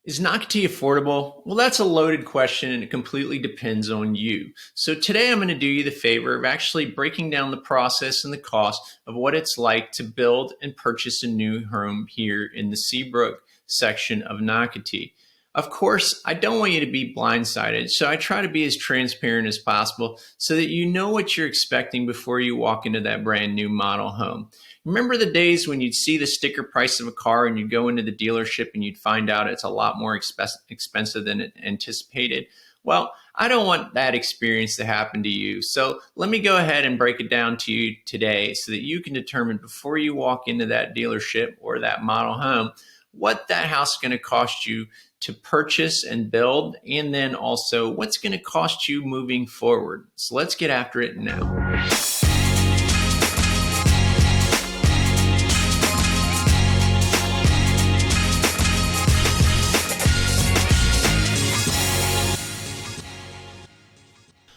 Is Nocatee affordable? Well, that's a loaded question and it completely depends on you. So today I'm going to do you the favor of actually breaking down the process and the cost of what it's like to build and purchase a new home here in the Seabrook section of Nocatee. Of course, I don't want you to be blindsided, so I try to be as transparent as possible so that you know what you're expecting before you walk into that brand new model home. Remember the days when you'd see the sticker price of a car and you'd go into the dealership and you'd find out it's a lot more expensive than anticipated? Well, I don't want that experience to happen to you. So let me go ahead and break it down to you today so that you can determine before you walk into that dealership or that model home what that house is going to cost you to purchase and build, and then also what's going to cost you moving forward. So let's get after it now.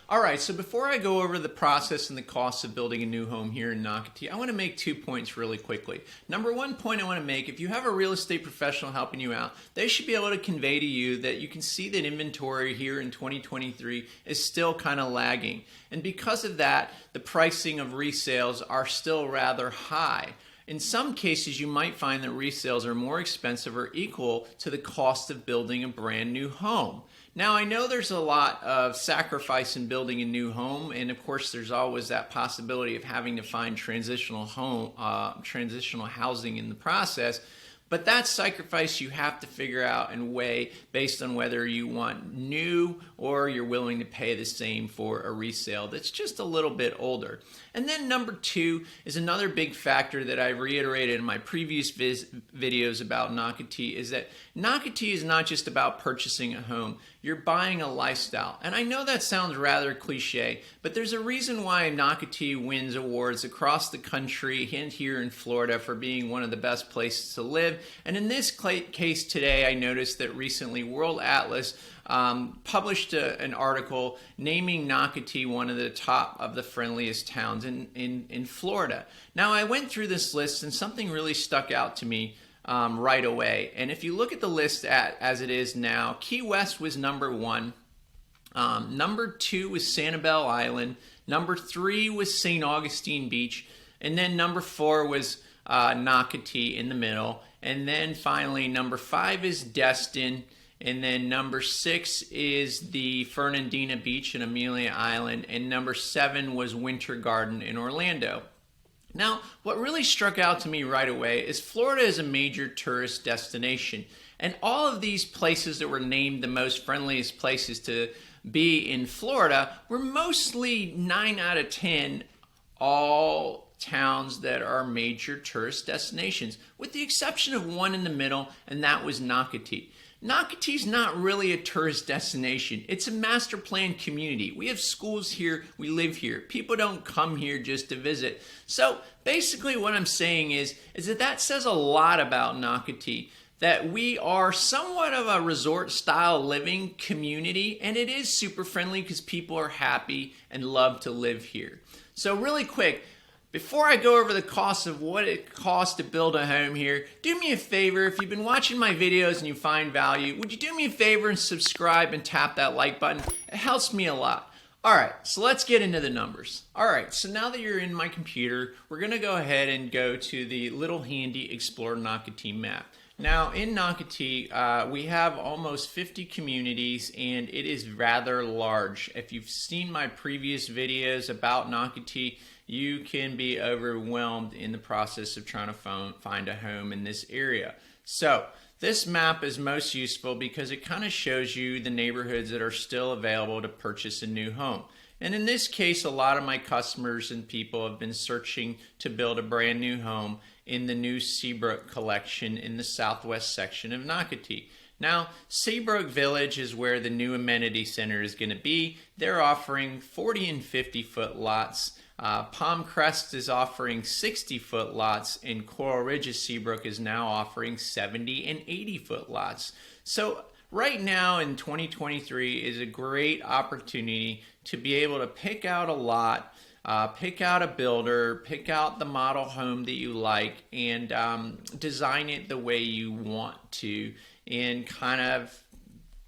All right, so before I go over the process and the costs of building a new home here in Nocatee, I want to make 2 points really quickly. Number one point I want to make, if you have a real estate professional helping you out, they should be able to convey to you that you can see that inventory here in 2023 is still kind of lagging. And because of that, the pricing of resales are still rather high. In some cases, you might find that resales are more expensive or equal to the cost of building a brand new home. Now, I know there's a lot of sacrifice in building a new home, and of course, there's always that possibility of having to find transitional housing in the process. But that sacrifice you have to figure out and weigh based on whether you want new or you're willing to pay the same for a resale that's just a little bit older. And then number two is another big factor that I reiterated in my previous videos about Nocatee, is that Nocatee is not just about purchasing a home. You're buying a lifestyle. And I know that sounds rather cliche, but there's a reason why Nocatee wins awards across the country and here in Florida for being one of the best places to live. And in this case today, I noticed that recently World Atlas published an article naming Nocatee one of the top of the friendliest towns in Florida. Now, I went through this list and something really stuck out to me right away. And if you look at the list as it is now, Key West was number one. Number two was Sanibel Island. Number three was St. Augustine Beach. And then number four was Nocatee in the middle. And then finally, number five is Destin. And then number six is the Fernandina Beach in Amelia Island. And number seven was Winter Garden in Orlando. Now, what really struck out to me right away is Florida is a major tourist destination. And all of these places that were named the most friendliest places to be in Florida were mostly 9 out of 10 all towns that are major tourist destinations, with the exception of one in the middle, and that was Nocatee. Nocatee's not really a tourist destination. It's a master planned community. We have schools here, we live here. People don't come here just to visit. So basically what I'm saying is that says a lot about Nocatee, that we are somewhat of a resort style living community, and it is super friendly because people are happy and love to live here. So really quick, before I go over the cost of what it costs to build a home here, do me a favor. If you've been watching my videos and you find value, would you do me a favor and subscribe and tap that like button? It helps me a lot. All right, so let's get into the numbers. All right, so now that you're in my computer, we're going to go ahead and go to the little handy Explore Nocatee map. Now, in Nocatee, we have almost 50 communities, and it is rather large. If you've seen my previous videos about Nocatee, you can be overwhelmed in the process of trying to find a home in this area. So this map is most useful because it kind of shows you the neighborhoods that are still available to purchase a new home. And in this case, a lot of my customers and people have been searching to build a brand new home in the new Seabrook collection in the southwest section of Nocatee. Now, Seabrook Village is where the new amenity center is going to be. They're offering 40 and 50 foot lots. Palm Crest is offering 60-foot lots, and Coral Ridge's Seabrook is now offering 70 and 80-foot lots. So right now in 2023 is a great opportunity to be able to pick out a lot, pick out a builder, pick out the model home that you like, and design it the way you want to. and kind of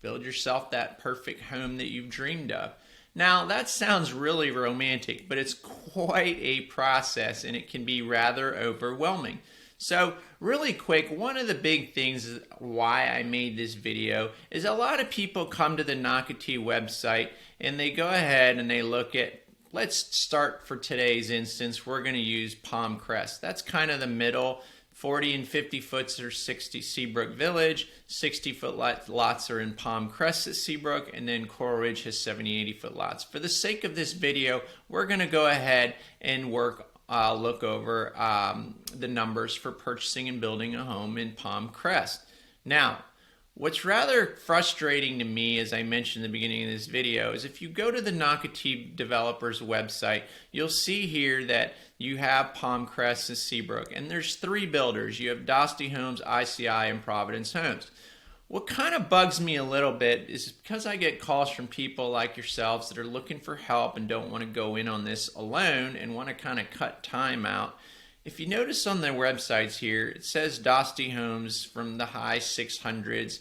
build yourself that perfect home that you've dreamed of. Now, that sounds really romantic, but it's quite a process and it can be rather overwhelming. So really quick, one of the big things why I made this video is a lot of people come to the Nocatee website and they go ahead and they look at, let's start for today's instance, we're going to use Palm Crest. That's kind of the middle. 40 and 50 foots are 60 Seabrook Village, 60-foot lots are in Palm Crest at Seabrook, and then Coral Ridge has 70, 80-foot lots. For the sake of this video, we're going to go ahead and look over the numbers for purchasing and building a home in Palm Crest. Now, what's rather frustrating to me, as I mentioned in the beginning of this video, is if you go to the Nocatee developer's website, you'll see here that you have Palm Crest and Seabrook, and there's 3 builders. You have Dostie Homes, ICI, and Providence Homes. What kind of bugs me a little bit is because I get calls from people like yourselves that are looking for help and don't want to go in on this alone and want to kind of cut time out. If you notice on their websites here, it says Dostie Homes from the high 600s,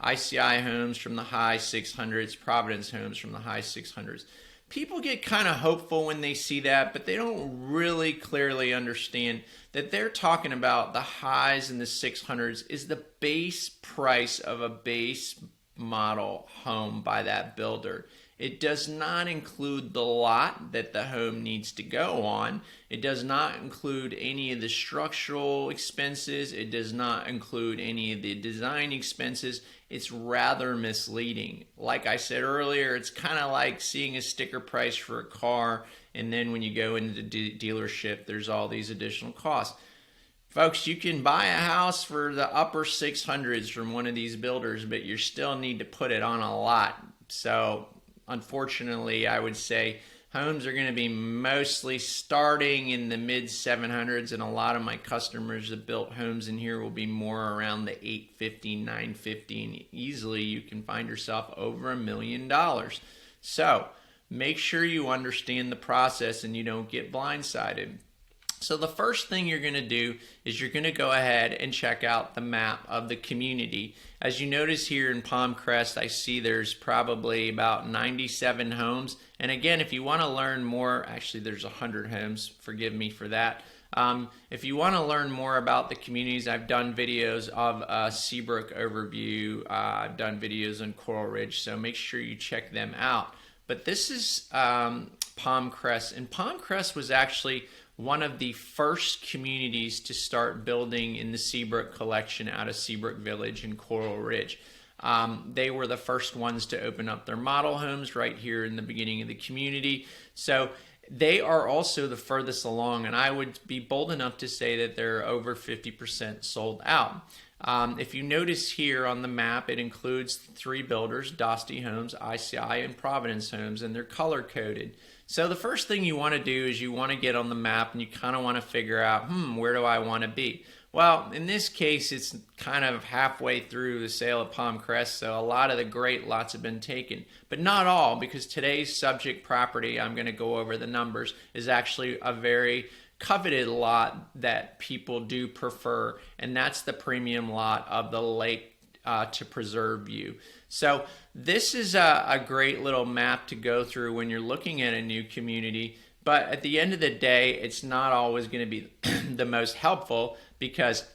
ICI Homes from the high 600s, Providence Homes from the high 600s. People get kind of hopeful when they see that, but they don't really clearly understand that they're talking about the highs in the 600s is the base price of a base model home by that builder. It does not include the lot that the home needs to go on. It does not include any of the structural expenses. It does not include any of the design expenses. It's rather misleading. Like I said earlier, it's kind of like seeing a sticker price for a car, and then when you go into the dealership, there's all these additional costs. Folks, you can buy a house for the upper 600s from one of these builders, but you still need to put it on a lot. So unfortunately, I would say homes are going to be mostly starting in the mid 700s, and a lot of my customers that built homes in here will be more around the 850, 950, and easily you can find yourself over $1 million. So make sure you understand the process and you don't get blindsided. So the first thing you're going to do is you're going to go ahead and check out the map of the community. As you notice here in Palm Crest, I see there's probably about 97 homes. And again, if you want to learn more, actually there's 100 homes, forgive me for that. If you want to learn more about the communities, I've done videos of Seabrook overview. I've done videos on Coral Ridge, so make sure you check them out. But this is Palm Crest, and Palm Crest was actually one of the first communities to start building in the Seabrook collection out of Seabrook Village and Coral Ridge. They were the first ones to open up their model homes right here in the beginning of the community. So they are also the furthest along, and I would be bold enough to say that they're over 50% sold out. If you notice here on the map, it includes 3 builders, Dostie Homes, ICI, and Providence Homes, and they're color-coded. So the first thing you want to do is you want to get on the map and you kind of want to figure out, where do I want to be? Well, in this case, it's kind of halfway through the sale of Palm Crest, so a lot of the great lots have been taken. But not all, because today's subject property, I'm going to go over the numbers, is actually a very coveted lot that people do prefer, and that's the premium lot of the Lake to Preserve view. So this is a great little map to go through when you're looking at a new community, but at the end of the day, it's not always going to be the most helpful, because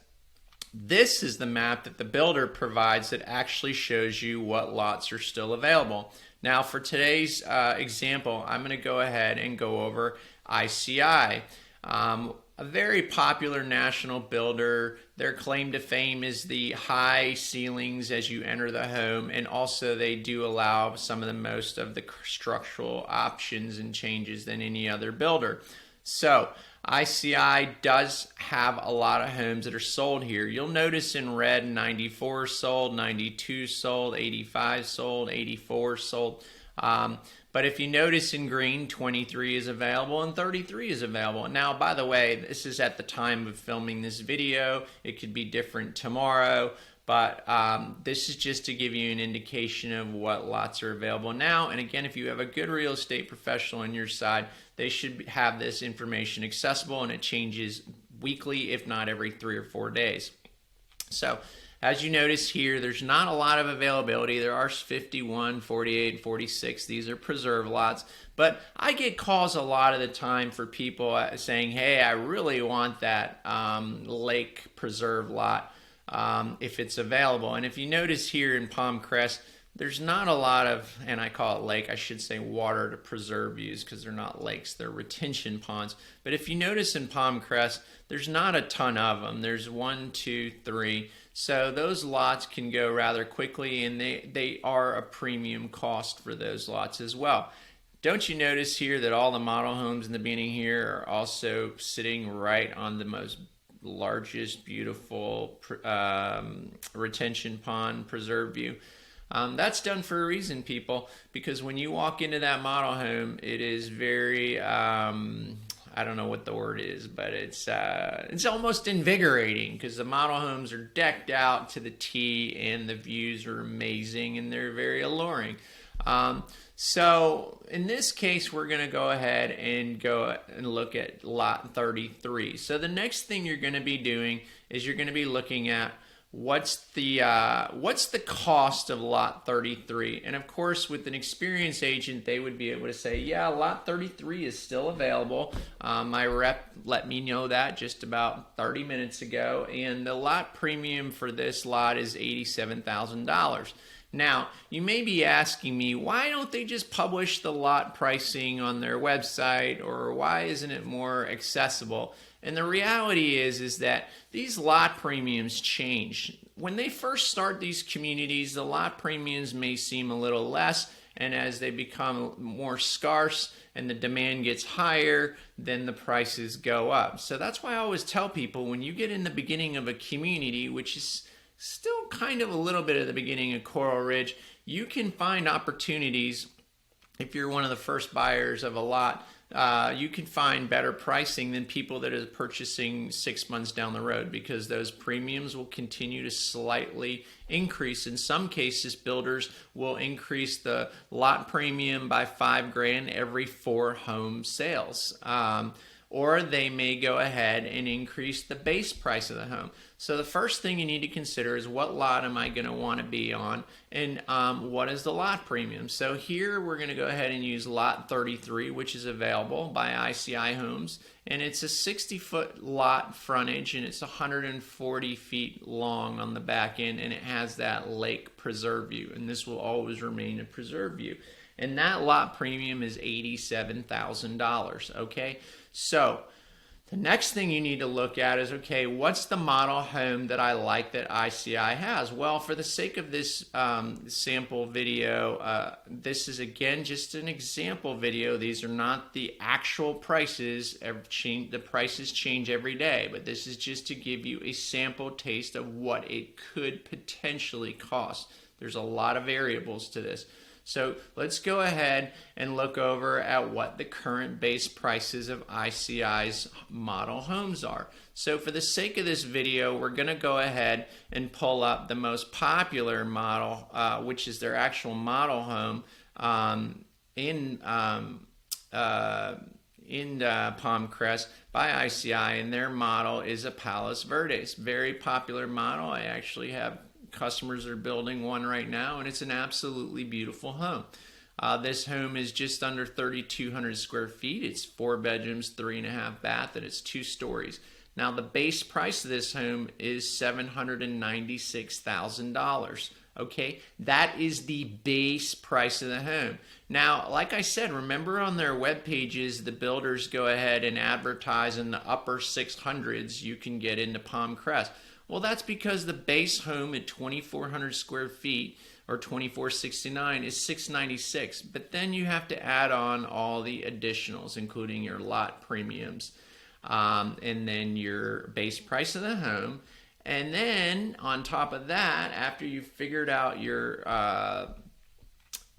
this is the map that the builder provides that actually shows you what lots are still available. Now for today's example, I'm going to go ahead and go over ICI. A very popular national builder. Their claim to fame is the high ceilings as you enter the home, and also they do allow some of the most of the structural options and changes than any other builder. So ICI does have a lot of homes that are sold here. You'll notice in red 94 sold, 92 sold, 85 sold, 84 sold. But if you notice in green, 23 is available and 33 is available. Now, by the way, this is at the time of filming this video. It could be different tomorrow, but this is just to give you an indication of what lots are available now. And again, if you have a good real estate professional on your side, they should have this information accessible, and it changes weekly, if not every 3 or 4 days. So As you notice here, there's not a lot of availability. There are 51, 48, 46. These are preserve lots. But I get calls a lot of the time for people saying, hey, I really want that lake preserve lot if it's available. And if you notice here in Palm Crest, there's not a lot of, and I call it lake, I should say water to preserve use because they're not lakes, they're retention ponds. But if you notice in Palm Crest, there's not a ton of them. There's 1, 2, 3. So those lots can go rather quickly, and they are a premium cost for those lots as well. Don't you notice here that all the model homes in the beginning here are also sitting right on the most largest, beautiful retention pond preserve view? That's done for a reason, people, because when you walk into that model home, it is very, I don't know what the word is, but it's almost invigorating because the model homes are decked out to the T and the views are amazing and they're very alluring. So in this case, we're going to go ahead and look at lot 33. So the next thing you're going to be doing is you're going to be looking at what's the cost of lot 33. And of course, with an experienced agent, they would be able to say, yeah, lot 33 is still available. My rep let me know that just about 30 minutes ago, and the lot premium for this lot is $87,000. Now, you may be asking me, why don't they just publish the lot pricing on their website, or why isn't it more accessible? And the reality is that these lot premiums change. When they first start these communities, the lot premiums may seem a little less, and as they become more scarce and the demand gets higher, then the prices go up. So that's why I always tell people, when you get in the beginning of a community, which is still kind of a little bit at the beginning of Coral Ridge, you can find opportunities. If you're one of the first buyers of a lot, you can find better pricing than people that are purchasing 6 months down the road, because those premiums will continue to slightly increase. In some cases, builders will increase the lot premium by $5,000 every 4 home sales. Or they may go ahead and increase the base price of the home. So the first thing you need to consider is, what lot am I going to want to be on, and what is the lot premium? So here we're going to go ahead and use lot 33, which is available by ICI Homes, and it's a 60-foot lot frontage, and it's 140 feet long on the back end, and it has that lake preserve view, and this will always remain a preserve view. And that lot premium is $87,000, okay? So the next thing you need to look at is, okay, what's the model home that I like that ICI has? Well, for the sake of this sample video, this is again just an example video. These are not the actual prices. The prices change every day, but this is just to give you a sample taste of what it could potentially cost. There's a lot of variables to this. So let's go ahead and look over at what the current base prices of ICI's model homes are. So for the sake of this video, we're going to go ahead and pull up the most popular model, which is their actual model home in Palm Crest by ICI, and their model is a Palos Verdes. Very popular model. I actually have customers are building one right now, and it's an absolutely beautiful home. This home is just under 3,200 square feet. It's 4 bedrooms, 3.5 bath, and it's 2 stories. Now, the base price of this home is $796,000. Okay, that is the base price of the home. Now, like I said, remember on their web pages, the builders go ahead and advertise in the upper 600s you can get into Palm Crest. Well, that's because the base home at 2,400 square feet, or 2,469, is $696. But then you have to add on all the additionals, including your lot premiums, and then your base price of the home. And then on top of that, after you've figured out your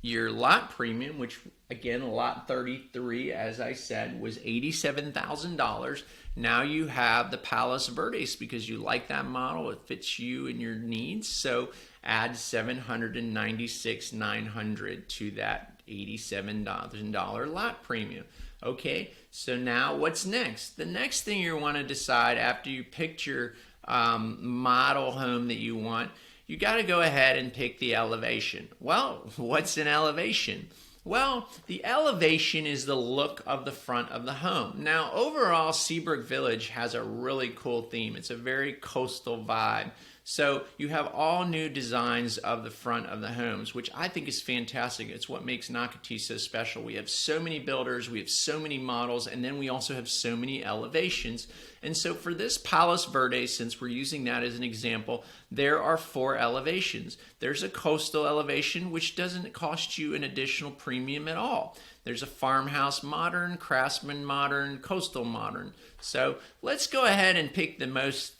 lot premium, which again, lot 33, as I said, was $87,000. Now you have the Palos Verdes because you like that model. It fits you and your needs. So add $796,900 to that $87,000 lot premium. Okay, so now what's next? The next thing you want to decide after you picked your model home that you want, you got to go ahead and pick the elevation. Well, what's an elevation? Well, the elevation is the look of the front of the home. Now, overall, Seabrook Village has a really cool theme. It's a very coastal vibe. So you have all new designs of the front of the homes, which I think is fantastic. It's what makes Nocatee so special. We have so many builders, we have so many models, and then we also have so many elevations. And so for this Palos Verdes, since we're using that as an example, there are 4 elevations. There's a coastal elevation, which doesn't cost you an additional premium at all. There's a farmhouse modern, craftsman modern, coastal modern. So let's go ahead and pick the most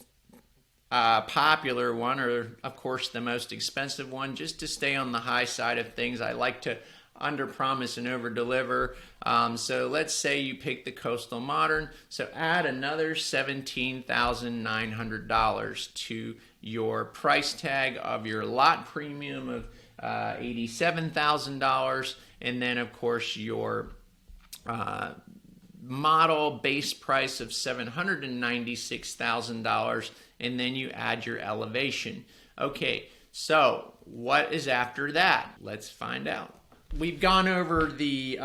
popular one, or of course the most expensive one, just to stay on the high side of things. I like to under promise and over deliver. So let's say you pick the coastal modern, so add another $17,900 to your price tag of your lot premium of $87,000, and then of course your model base price of $796,000, and then you add your elevation. Okay, so what is after that? Let's find out. We've gone over the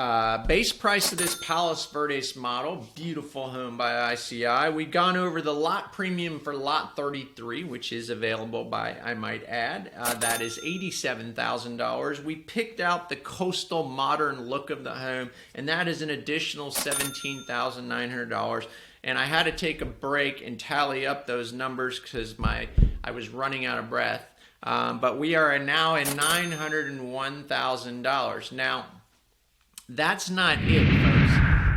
base price of this Palos Verdes model, beautiful home by ICI. We've gone over the lot premium for lot 33, which is available by, I might add, that is $87,000. We picked out the coastal modern look of the home, and that is an additional $17,900. And I had to take a break and tally up those numbers because I was running out of breath. But we are now at $901,000. Now, that's not it, folks.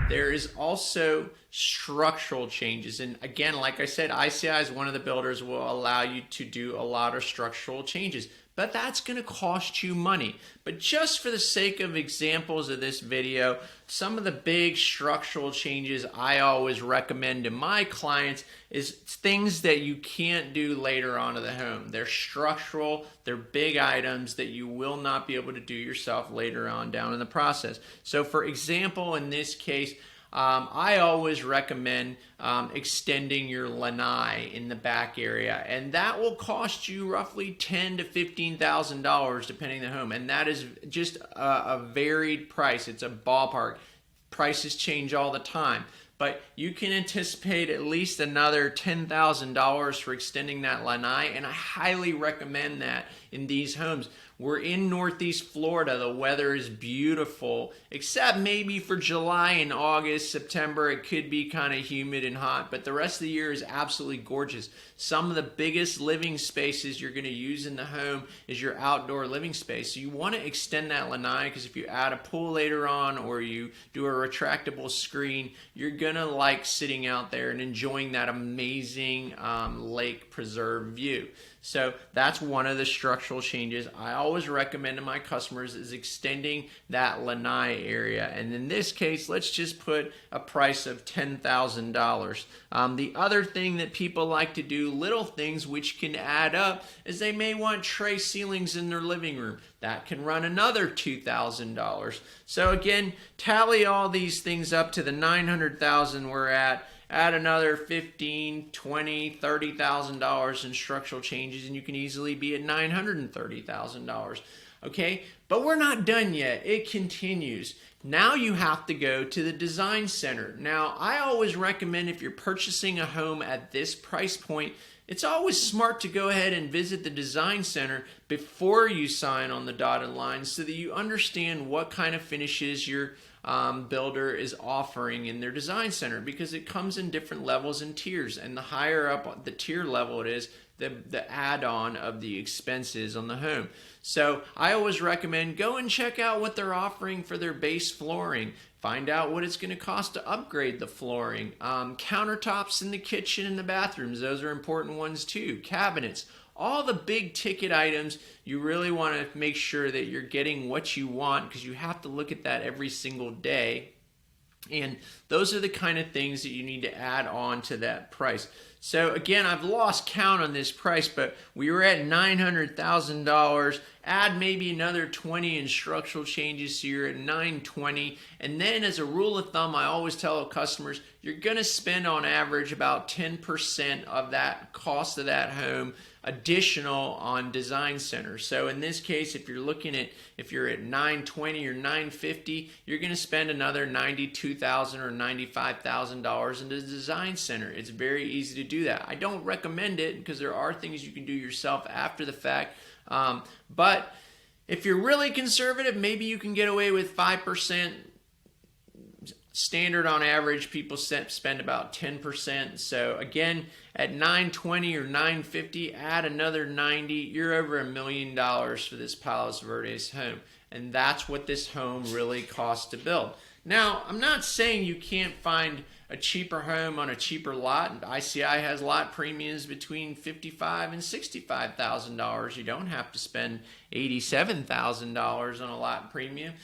There is also structural changes. And again, like I said, ICI is one of the builders will allow you to do a lot of structural changes. But that's going to cost you money. But just for the sake of examples of this video, some of the big structural changes I always recommend to my clients is things that you can't do later on in the home. They're structural, they're big items that you will not be able to do yourself later on down in the process. So for example, in this case, I always recommend extending your lanai in the back area, and that will cost you roughly $10,000 to $15,000 depending on the home, and that is just a varied price. It's a ballpark. Prices change all the time, but you can anticipate at least another $10,000 for extending that lanai, and I highly recommend that in these homes. We're in Northeast Florida. The weather is beautiful, except maybe for July and August, September, it could be kind of humid and hot, but the rest of the year is absolutely gorgeous. Some of the biggest living spaces you're going to use in the home is your outdoor living space. So you want to extend that lanai because if you add a pool later on or you do a retractable screen, you're going to like sitting out there and enjoying that amazing lake preserve view. So that's one of the structural changes I always recommend to my customers is extending that lanai area. And in this case, let's just put a price of $10,000. The other thing that people like to do, little things which can add up, is they may want tray ceilings in their living room. That can run another $2,000. So again, tally all these things up to the $900,000 we're at. Add another $15,000, $20,000, $30,000 in structural changes, and you can easily be at $930,000. Okay, but we're not done yet. It continues. Now you have to go to the design center. Now, I always recommend if you're purchasing a home at this price point, it's always smart to go ahead and visit the design center before you sign on the dotted line so that you understand what kind of finishes your builder is offering in their design center, because it comes in different levels and tiers, and the higher up the tier level it is, the add-on of the expenses on the home. So I always recommend go and check out what they're offering for their base flooring. Find out what it's going to cost to upgrade the flooring. Countertops in the kitchen and the bathrooms, those are important ones too. Cabinets. All the big ticket items, you really want to make sure that you're getting what you want because you have to look at that every single day. And those are the kind of things that you need to add on to that price. So again, I've lost count on this price, but we were at $900,000. Add maybe another 20 in structural changes, so you're at $920. And then as a rule of thumb, I always tell customers, you're going to spend on average about 10% of that cost of that home additional on design centers. So in this case, if you're at $920 or $950, you're going to spend another $92,000 or $95,000 in the design center. It's very easy to do that. I don't recommend it because there are things you can do yourself after the fact. But if you're really conservative, maybe you can get away with 5%. Standard on average, people spend about 10%. So again, at $920 or $950, add another 90, you're over $1 million for this Palos Verdes home. And that's what this home really costs to build. Now, I'm not saying you can't find a cheaper home on a cheaper lot. ICI has lot premiums between $55,000 and $65,000. You don't have to spend $87,000 on a lot premium.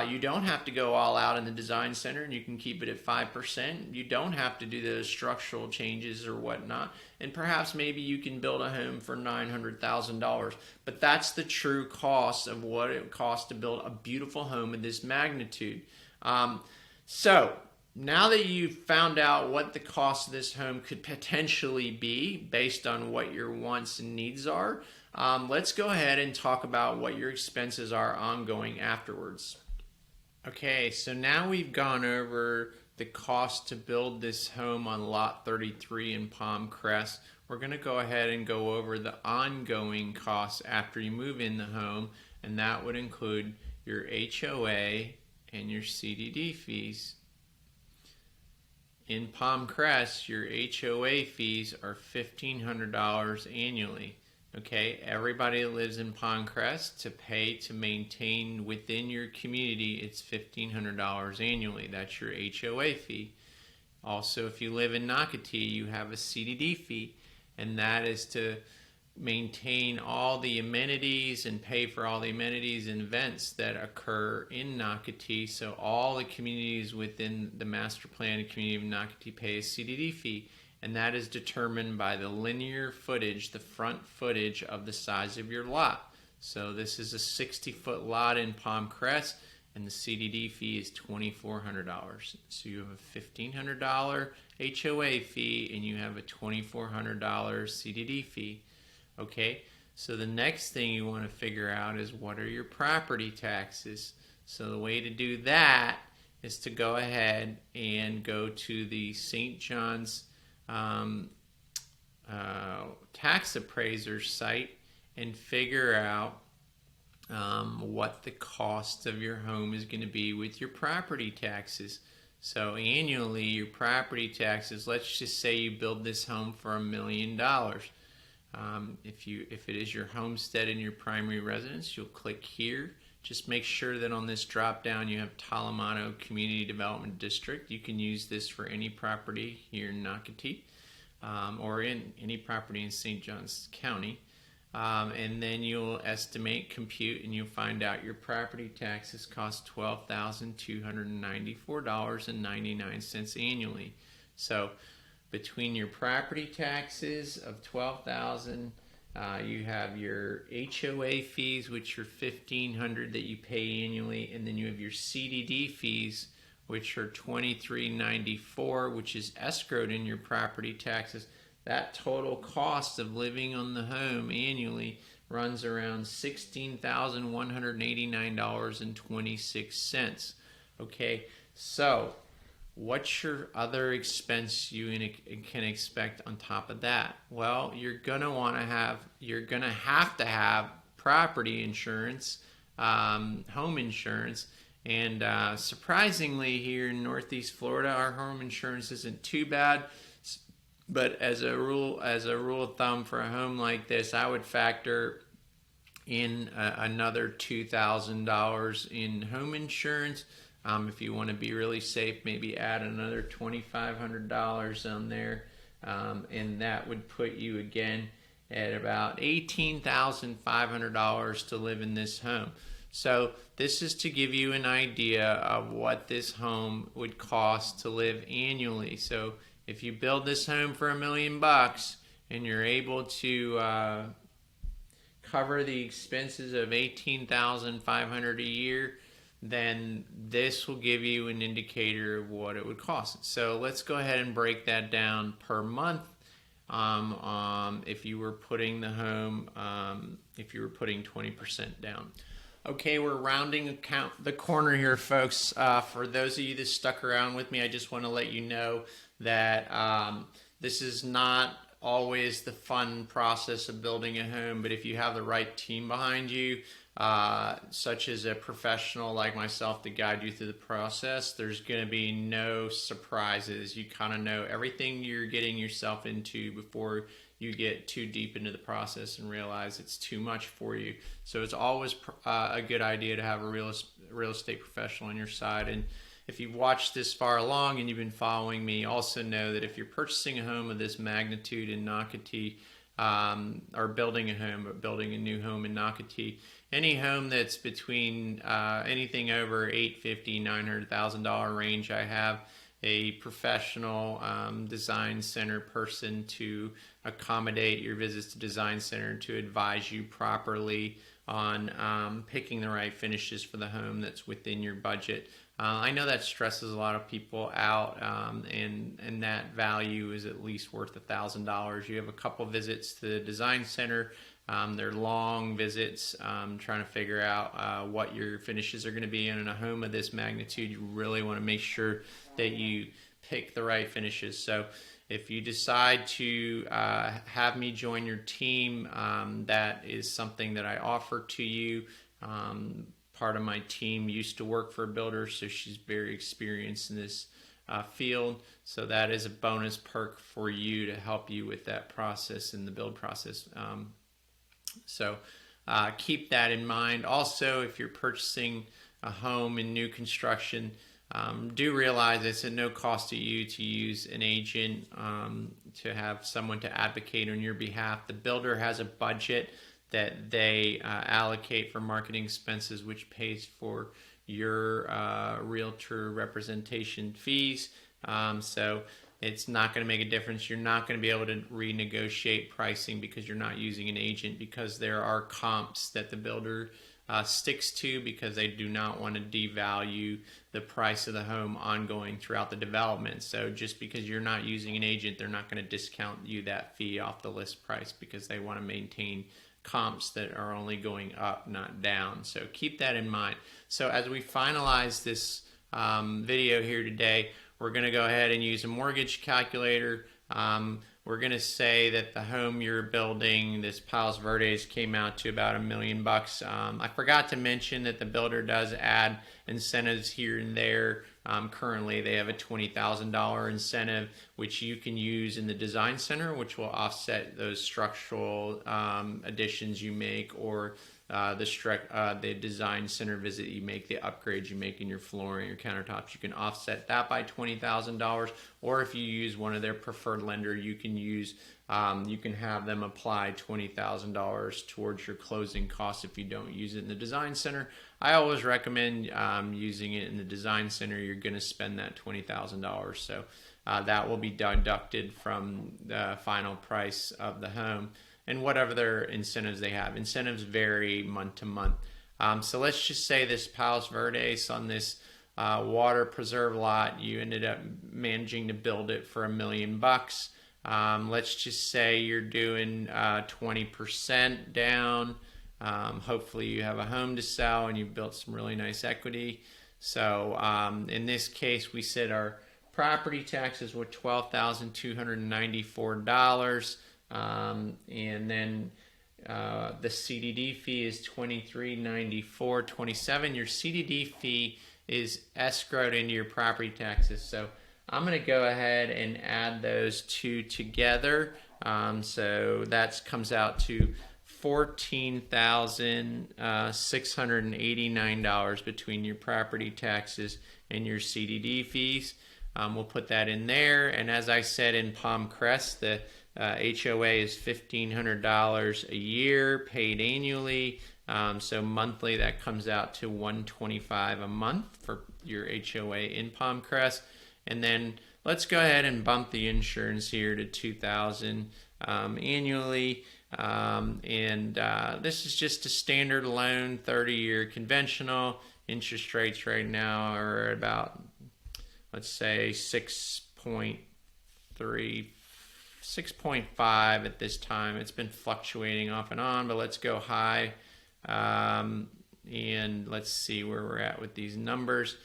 You don't have to go all out in the design center, and you can keep it at 5%. You don't have to do those structural changes or whatnot. And perhaps maybe you can build a home for $900,000. But that's the true cost of what it costs to build a beautiful home of this magnitude. So now that you've found out what the cost of this home could potentially be based on what your wants and needs are, let's go ahead and talk about what your expenses are ongoing afterwards. Okay, so now we've gone over the cost to build this home on lot 33 in Palm Crest. We're going to go ahead and go over the ongoing costs after you move in the home, and that would include your HOA and your CDD fees. In Palm Crest, your HOA fees are $1,500 annually. Okay, everybody that lives in Palm Crest to pay to maintain within your community, it's $1,500 annually. That's your HOA fee. Also, if you live in Nocatee, you have a CDD fee, and that is to maintain all the amenities and pay for all the amenities and events that occur in Nocatee. So all the communities within the master plan community of Nocatee pay a CDD fee, and that is determined by the linear footage, the front footage of the size of your lot. So this is a 60-foot lot in Palm Crest, and the CDD fee is $2,400. So you have a $1,500 HOA fee, and you have a $2,400 CDD fee. Okay, so the next thing you want to figure out is what are your property taxes. So the way to do that is to go ahead and go to the St. John's tax appraiser site and figure out what the cost of your home is going to be with your property taxes. So annually, your property taxes, let's just say you build this home for $1 million. If it is your homestead and your primary residence, you'll click here. Just make sure that on this drop down you have Talamano Community Development District. You can use this for any property here in Nocatee or in any property in St. Johns County. And then you'll estimate, compute, and you'll find out your property taxes cost $12,294.99 annually. So between your property taxes of $12,000, you have your HOA fees, which are $1,500 that you pay annually, and then you have your CDD fees, which are $23.94, which is escrowed in your property taxes. That total cost of living on the home annually runs around $16,189.26. Okay, so what's your other expense you can expect on top of that? Well, you're gonna have to have property insurance, home insurance, and surprisingly, here in Northeast Florida, our home insurance isn't too bad. But as a rule of thumb for a home like this, I would factor in another $2,000 in home insurance. If you want to be really safe, maybe add another $2,500 on there, and that would put you again at about $18,500 to live in this home. So this is to give you an idea of what this home would cost to live annually. So if you build this home for $1 million and you're able to cover the expenses of $18,500 a year, then this will give you an indicator of what it would cost. So let's go ahead and break that down per month. If you were putting the home, if you were putting 20% down. Okay, we're rounding the corner here, folks. For those of you that stuck around with me, I just want to let you know that this is not always the fun process of building a home, but if you have the right team behind you, such as a professional like myself to guide you through the process, there's going to be no surprises. You kind of know everything you're getting yourself into before you get too deep into the process and realize it's too much for you. So it's always a good idea to have a real estate professional on your side. And if you've watched this far along and you've been following me, also know that if you're purchasing a home of this magnitude in Nocatee, or building a home, but building a new home in Nocatee, any home that's between anything over $850,000, $900,000 range, I have a professional design center person to accommodate your visits to design center to advise you properly on picking the right finishes for the home that's within your budget. I know that stresses a lot of people out, and that value is at least worth $1,000. You have a couple visits to the design center. They're long visits, trying to figure out what your finishes are going to be. And in a home of this magnitude, you really want to make sure that you pick the right finishes. So if you decide to have me join your team, that is something that I offer to you. Part of my team used to work for a builder, so she's very experienced in this field. So that is a bonus perk for you to help you with that process and the build process. So keep that in mind. Also, if you're purchasing a home in new construction, do realize it's at no cost to you to use an agent, to have someone to advocate on your behalf. The builder has a budget that they allocate for marketing expenses, which pays for your realtor representation fees. So it's not going to make a difference. You're not going to be able to renegotiate pricing because you're not using an agent, because there are comps that the builder sticks to, because they do not want to devalue the price of the home ongoing throughout the development. So just because you're not using an agent, they're not going to discount you that fee off the list price, because they want to maintain comps that are only going up, not down. So keep that in mind. So as we finalize this video here today, we're going to go ahead and use a mortgage calculator. We're going to say that the home you're building, this Palos Verdes, came out to about $1 million. I forgot to mention that the builder does add incentives here and there. Currently, they have a $20,000 incentive, which you can use in the design center, which will offset those structural additions you make, or the design center visit you make, the upgrades you make in your flooring, your countertops. You can offset that by $20,000, or if you use one of their preferred lender, you can use you can have them apply $20,000 towards your closing costs if you don't use it in the design center. I always recommend using it in the design center. You're going to spend that $20,000, so that will be deducted from the final price of the home. And whatever their incentives they have. Incentives vary month to month. So let's just say this Palos Verdes, on this water preserve lot, you ended up managing to build it for $1 million. Let's just say you're doing 20% down. Hopefully you have a home to sell and you've built some really nice equity. So in this case, we said our property taxes were $12,294. And then the CDD fee is $23.94.27. Your CDD fee is escrowed into your property taxes. So I'm going to go ahead and add those two together. So that comes out to $14,689 between your property taxes and your CDD fees. We'll put that in there. And as I said, in Palm Crest, the HOA is $1,500 a year, paid annually. So monthly, that comes out to $125 a month for your HOA in Palm Crest. And then let's go ahead and bump the insurance here to $2,000 annually. This is just a standard loan, 30-year conventional. Interest rates right now are at about, let's say, 6.5 at this time. It's been fluctuating off and on, but let's go high. And let's see where we're at with these numbers.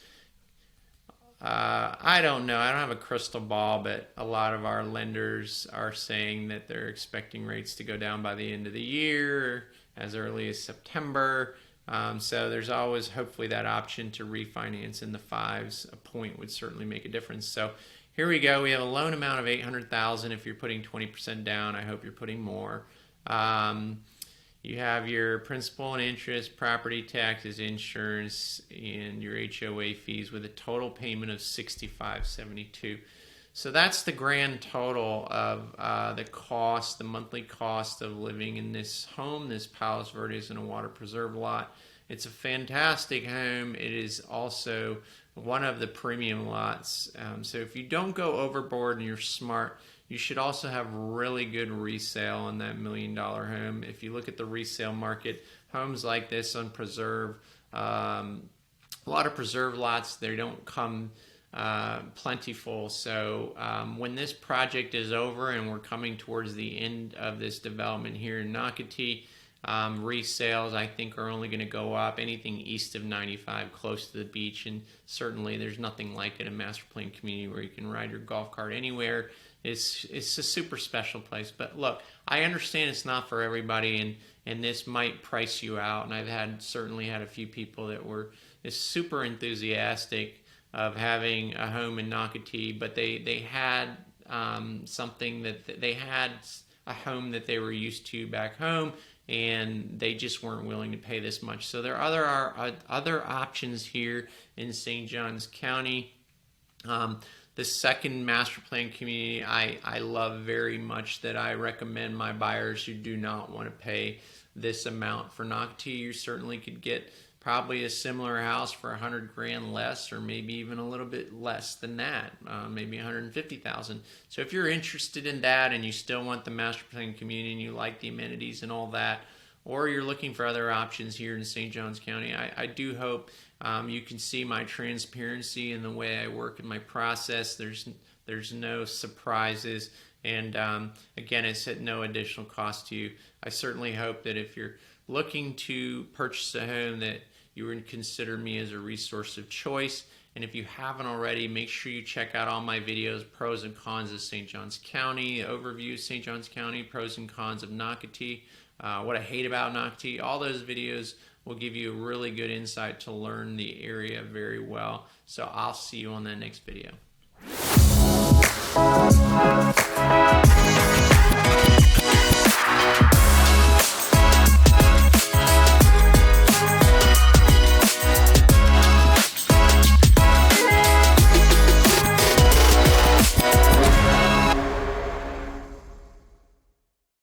I don't know. I don't have a crystal ball, but a lot of our lenders are saying that they're expecting rates to go down by the end of the year, as early as September. So there's always hopefully that option to refinance in the fives. A point would certainly make a difference. So here we go. We have a loan amount of $800,000. If you're putting 20% down, I hope you're putting more. You have your principal and interest, property taxes, insurance, and your HOA fees with a total payment of $65.72. So that's the grand total of the cost, the monthly cost of living in this home. This Palos Verdes in a water preserve lot. It's a fantastic home. It is also one of the premium lots. So if you don't go overboard and you're smart, you should also have really good resale on that $1 million home. If you look at the resale market, homes like this on preserve, a lot of preserve lots, they don't come plentiful. So when this project is over and we're coming towards the end of this development here in Nocatee, resales I think are only going to go up. Anything east of 95, close to the beach, and certainly there's nothing like it, a master plan community where you can ride your golf cart anywhere. It's a super special place. But look, I understand it's not for everybody, and this might price you out. And I've certainly had a few people that were super enthusiastic of having a home in Nocatee, but they had something that they had a home that they were used to back home, and they just weren't willing to pay this much. So there are other options here in St. Johns County. The second master plan community I love very much, that I recommend my buyers who do not want to pay this amount for Nocatee. You certainly could get probably a similar house for $100,000 less, or maybe even a little bit less than that, maybe $150,000. So if you're interested in that and you still want the master plan community and you like the amenities and all that, or you're looking for other options here in St. Johns County, I do hope you can see my transparency in the way I work in my process. There's no surprises, and again, it's at no additional cost to you. I certainly hope that if you're looking to purchase a home, that you would consider me as a resource of choice. And if you haven't already, make sure you check out all my videos, pros and cons of St. Johns County, overview of St. Johns County, pros and cons of Nocatee, what I hate about Nocatee. All those videos will give you a really good insight to learn the area very well. So I'll see you on that next video.